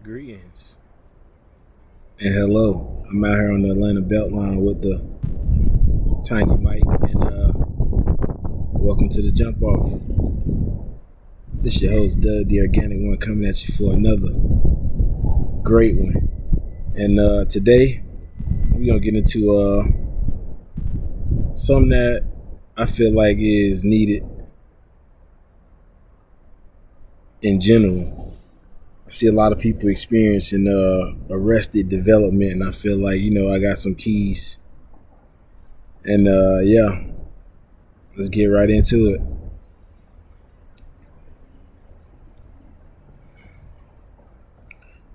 Greetings and hello. I'm out here on the Atlanta Beltline with the tiny mic, and welcome to the jump off. This your host Doug, the organic one, coming at you for another great one. And today we're gonna get into something that I feel like is needed in general. I see a lot of people experiencing arrested development, and I feel like, I got some keys. And let's get right into it.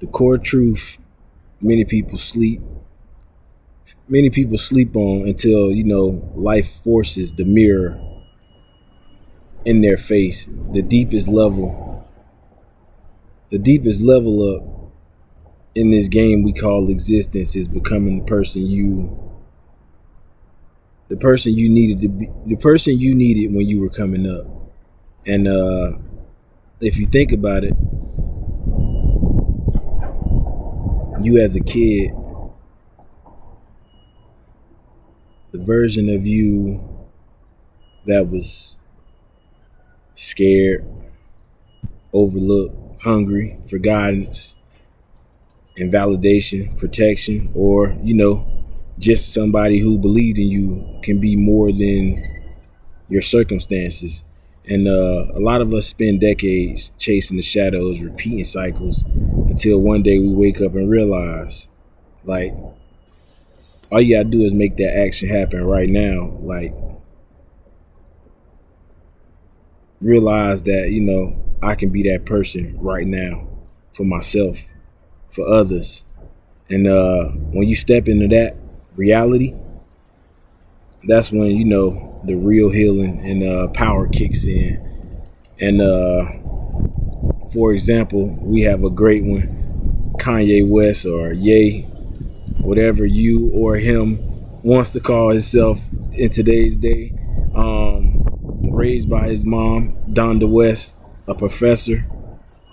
The core truth many people sleep on until, life forces the mirror in their face. The deepest level up in this game we call existence is becoming the person you needed to be, the person you needed when you were coming up. And if you think about it, you as a kid, the version of you that was scared, overlooked, hungry for guidance and validation, protection, or, just somebody who believed in you, can be more than your circumstances. And a lot of us spend decades chasing the shadows, repeating cycles, until one day we wake up and realize, like, all you gotta do is make that action happen right now. Like, realize that, I can be that person right now for myself, for others. And when you step into that reality, that's when, the real healing and power kicks in. And for example, we have a great one, Kanye West, or Ye, whatever you or him wants to call himself in today's day. Raised by his mom, Donda West, a professor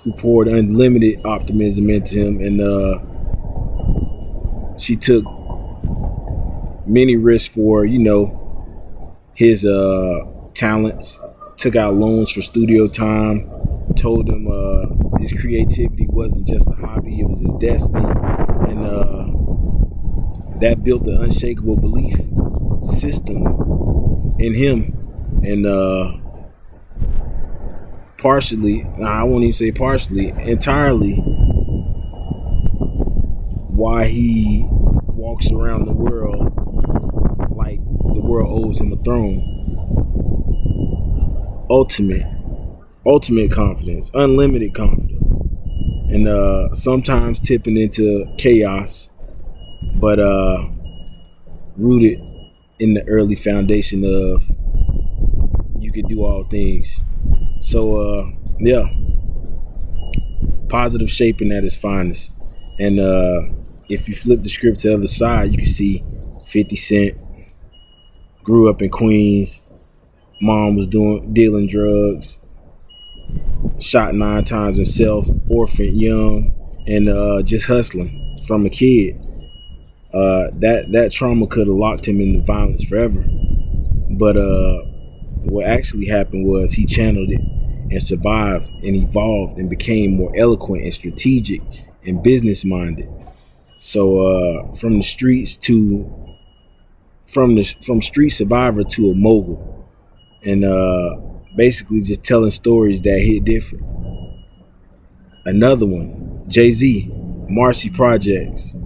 who poured unlimited optimism into him, and she took many risks for, his talents, took out loans for studio time, told him his creativity wasn't just a hobby, it was his destiny. And that built the unshakable belief system in him. And I won't even say partially, entirely, why he walks around the world like the world owes him a throne. Ultimate confidence, unlimited confidence, and sometimes tipping into chaos, but rooted in the early foundation of you could do all things. So positive shaping at its finest. And if you flip the script to the other side, you can see 50 Cent grew up in Queens. Mom was dealing drugs, shot 9 times himself, orphaned young, and just hustling from a kid. That trauma could have locked him into violence forever. But what actually happened was he channeled it and survived and evolved and became more eloquent and strategic and business minded. So from street survivor to a mogul, and basically just telling stories that hit different. Another one, Jay-Z, Marcy Projects,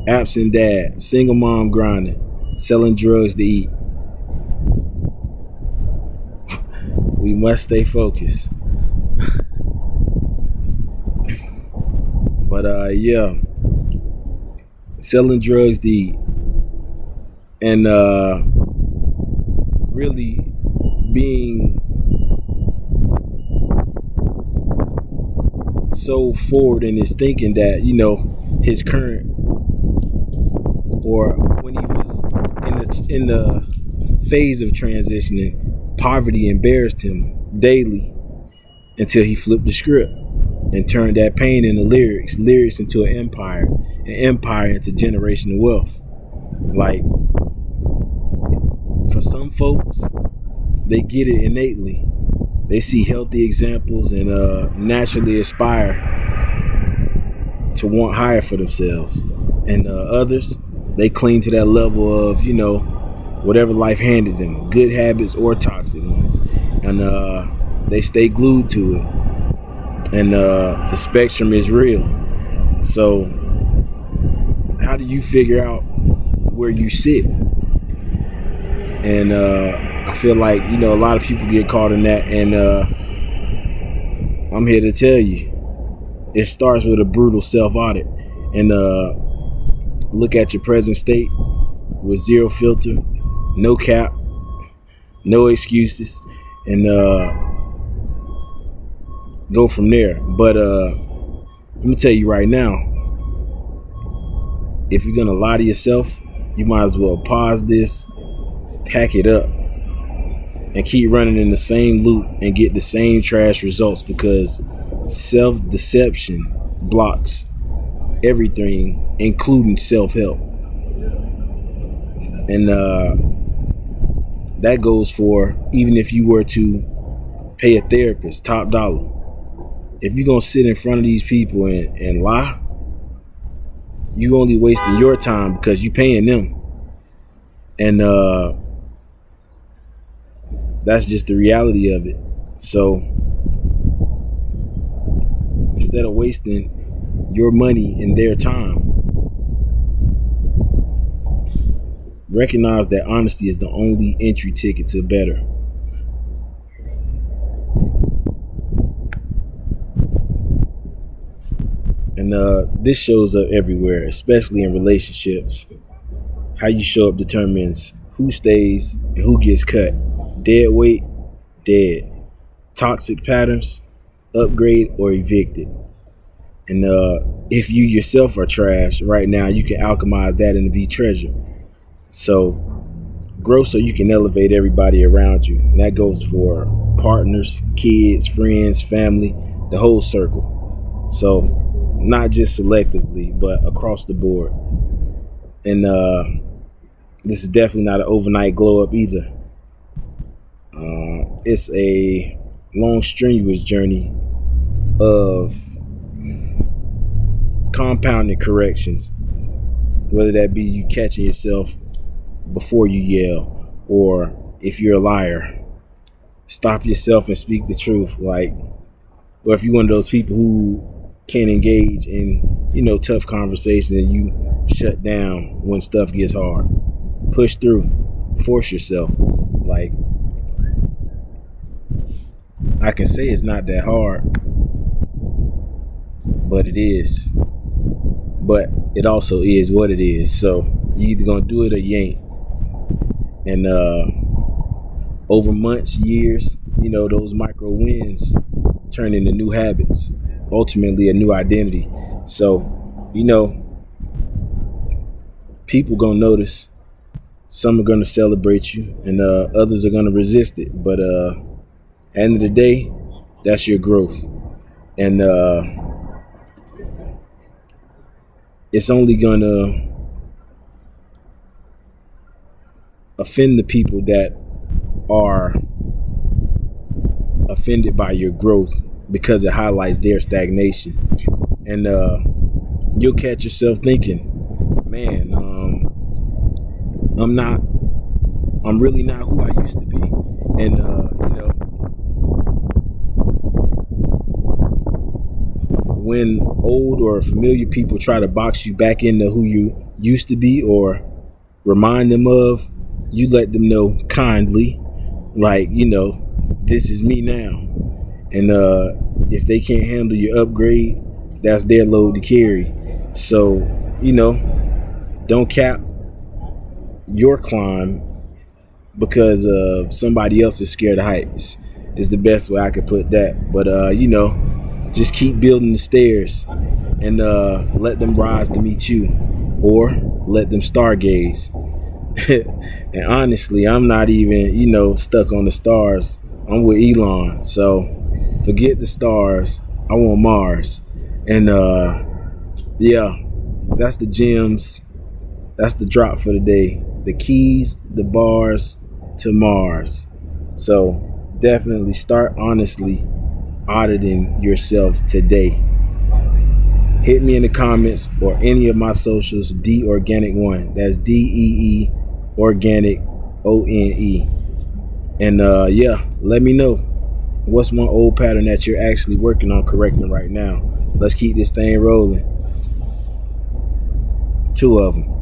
absent dad, single mom grinding, selling drugs to eat. We must stay focused. But selling drugs to eat, and really being so forward in his thinking that, his current, or when he was in the phase of transitioning, poverty embarrassed him daily until he flipped the script. and turned that pain into lyrics into an empire into generational wealth. Like, for some folks, they get it innately. They see healthy examples and naturally aspire to want higher for themselves. And others, they cling to that level of, whatever life handed them, good habits or toxic ones. And they stay glued to it. And the spectrum is real. So how do you figure out where you sit? And I feel like, a lot of people get caught in that. And I'm here to tell you, it starts with a brutal self-audit. And look at your present state with zero filter, no cap, no excuses, and go from there. But let me tell you right now, if you're gonna lie to yourself, you might as well pause this, pack it up, and keep running in the same loop and get the same trash results, because self-deception blocks everything, including self-help. And that goes for even if you were to pay a therapist top dollar. If you're gonna sit in front of these people and lie, you only wasting your time because you paying them. And that's just the reality of it. So instead of wasting your money and their time, recognize that honesty is the only entry ticket to better. And this shows up everywhere, especially in relationships. How you show up determines who stays and who gets cut. Dead weight, dead. Toxic patterns, upgrade or evicted. And if you yourself are trash right now, you can alchemize that into be treasure. So grow so you can elevate everybody around you. And that goes for partners, kids, friends, family, the whole circle. So not just selectively, but across the board. And this is definitely not an overnight glow up either. It's a long, strenuous journey of compounded corrections, whether that be you catching yourself before you yell, or if you're a liar, stop yourself and speak the truth. Like, or if you're one of those people who can't engage in, tough conversations and you shut down when stuff gets hard, push through, force yourself. Like, I can say it's not that hard, but it is. But it also is what it is. So you either gonna do it or you ain't. And over months, years, those micro wins turn into new habits, ultimately a new identity. So, people gonna notice. Some are gonna celebrate you, and others are gonna resist it. But at the end of the day, that's your growth. And it's only gonna offend the people that are offended by your growth, because it highlights their stagnation. And you'll catch yourself thinking, man, I'm really not who I used to be. And when old or familiar people try to box you back into who you used to be or remind them of, you let them know kindly, like, this is me now. And if they can't handle your upgrade, that's their load to carry. So, don't cap your climb because somebody else is scared of heights, is the best way I could put that. But just keep building the stairs and let them rise to meet you, or let them stargaze. And honestly, I'm not even stuck on the stars. I'm with Elon, so forget the stars. I want Mars. And yeah, that's the gems. That's the drop for the day. The keys, the bars to Mars. So definitely start honestly auditing yourself today. Hit me in the comments or any of my socials, D Organic One. That's DEE Organic ONE. And yeah, let me know what's one old pattern that you're actually working on correcting right now. Let's keep this thing rolling. 2 of them.